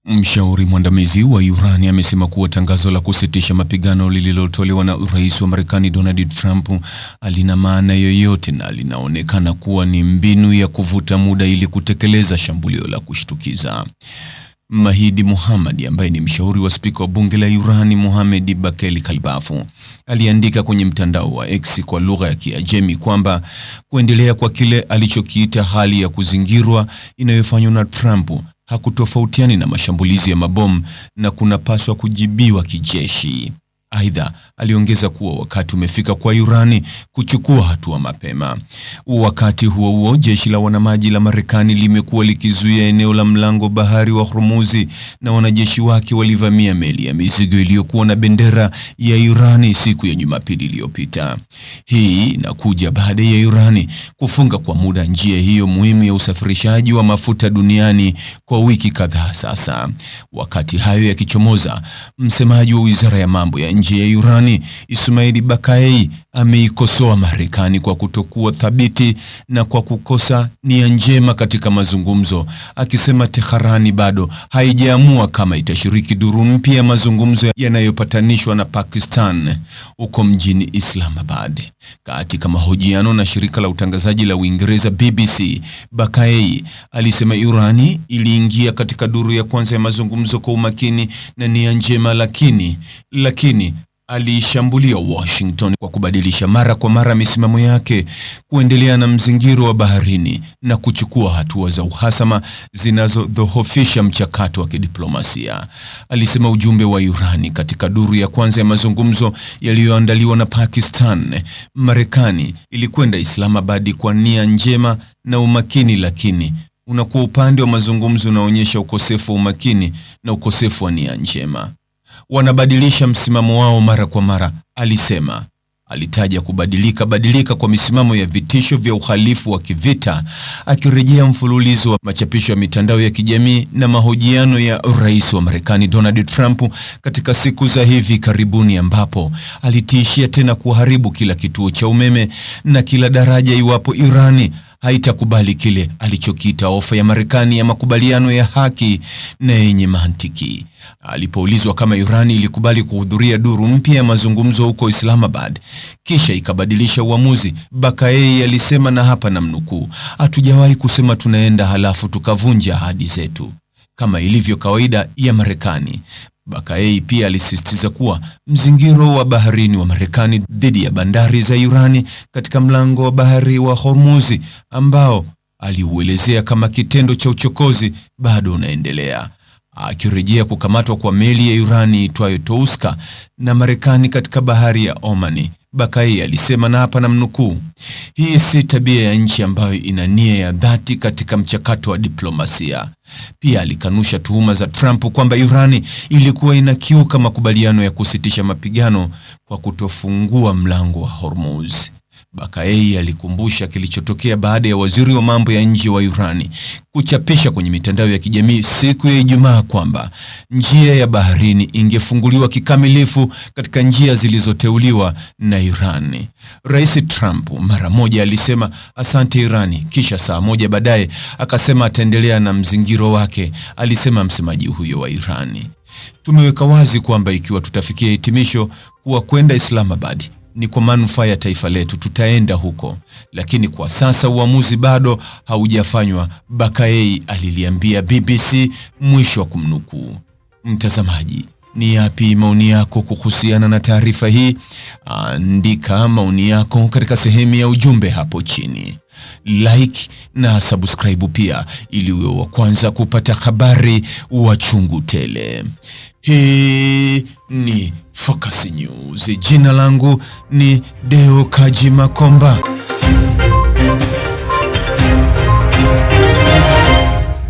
Mshauri mwandamizi wa Iran amesema kuwa tangazo la kusitisha mapigano lililotolewa na Rais wa Marekani Donald Trump halina maana yoyote na linaonekana kuwa ni mbinu ya kuvuta muda ili kutekeleza shambulio la kushtukiza. Mahdi Mohammadi, ambaye ni mshauri wa spika wa bunge la Iran Mohammad Bagheri Khalibaf, aliandika kwenye mtandao wa X kwa lugha ya Kiajemi kwamba kuendelea kwa kile alichokiita hali ya kuzingirwa inayofanywa na Trump hakutofautiani na mashambulizi ya mabomu na kunapaswa kujibiwa kijeshi. Aidha, aliongeza kuwa wakati umefika kwa Iran kuchukua hatua mapema. Wakati huo huo, jeshi la wanamaji la Marekani limekuwa likizuia eneo la mlango bahari wa Hormuz na wanajeshi wake walivamia meli ya mizigo iliyokuwa na bendera ya Iran siku ya Jumapili iliyopita. Hii inakuja baada ya Iran kufunga kwa muda njia hiyo muhimu ya usafirishaji wa mafuta duniani kwa wiki kadhaa sasa. Wakati hayo yakichomoza, msemaji wa Wizara ya Mambo ya Nje ya Iran, Ismail Baqai, ameikosoa Marekani kwa kutokuwa thabiti na kwa kukosa nia njema katika mazungumzo, akisema Tehran bado haijaamua kama itashiriki duru mpya ya mazungumzo yanayopatanishwa na Pakistan huko mjini Islamabad. Katika mahojiano na shirika la utangazaji la Uingereza BBC, Baqai alisema Iran iliingia katika duru ya kwanza ya mazungumzo kwa umakini na nia njema, lakini aliishambulia Washington kwa kubadilisha mara kwa mara misimamo yake, kuendelea na mzingiro wa baharini na kuchukua hatua za uhasama zinazodhoofisha mchakato wa kidiplomasia. Alisema ujumbe wa Iran katika duru ya kwanza ya mazungumzo yaliyoandaliwa na Pakistan, Marekani ilikwenda Islamabad kwa nia njema na umakini, lakini unakuwa upande wa mazungumzo unaonyesha ukosefu wa umakini na ukosefu wa nia njema. Wanabadilisha msimamo wao mara kwa mara, alisema. Alitaja kubadilika kwa misimamo ya vitisho vya uhalifu wa kivita, akirejea mfululizo wa machapisho ya mitandao ya kijamii na mahojiano ya Rais wa Marekani Donald Trump katika siku za hivi karibuni, ambapo alitishia tena kuharibu kila kituo cha umeme na kila daraja iwapo Iran haitakubali kile alichokiita ofa ya Marekani ya makubaliano ya haki na yenye mantiki. Alipoulizwa kama Iran ilikubali kuhudhuria duru mpya ya mazungumzo huko Islamabad kisha ikabadilisha uamuzi, Baqai alisema, na hapa namnukuu, "Hatujawahi kusema tunaenda halafu tukavunja ahadi zetu kama ilivyo kawaida ya Marekani." Baqai pia alisisitiza kuwa mzingiro wa baharini wa Marekani dhidi ya bandari za Iran katika mlango wa bahari wa Hormuz, ambao aliuelezea kama kitendo cha uchokozi, bado unaendelea. Akirejea kukamatwa kwa meli ya Iran itwayo Touska na Marekani katika bahari ya Oman, Baqai alisema, na hapa namnukuu, "Hii si tabia ya nchi ambayo ina nia ya dhati katika mchakato wa diplomasia." Pia alikanusha tuhuma za Trump kwamba Iran ilikuwa inakiuka makubaliano ya kusitisha mapigano kwa kutofungua mlango wa Hormuz. Baqai alikumbusha kilichotokea baada ya waziri wa mambo ya nje wa Iran kuchapisha kwenye mitandao ya kijamii siku ya Ijumaa kwamba njia ya baharini ingefunguliwa kikamilifu katika njia zilizoteuliwa na Iran. Rais Trump mara moja alisema asante Iran, kisha saa moja baadaye akasema ataendelea na mzingiro wake, alisema msemaji huyo wa Iran. "Tumeweka wazi kwamba ikiwa tutafikia hitimisho kuwa kwenda Islamabad ni kwa manufaa ya taifa letu, tutaenda huko, lakini kwa sasa uamuzi bado haujafanywa," Baqai aliliambia BBC, mwisho wa kumnukuu. Mtazamaji, ni yapi maoni yako kuhusiana na taarifa hii? Andika maoni yako katika sehemu ya ujumbe hapo chini. Like na subscribe pia ili uwe wa kwanza kupata habari wa chungu tele. Hii ni Focus News. Jina langu ni Deo Kaji Makomba.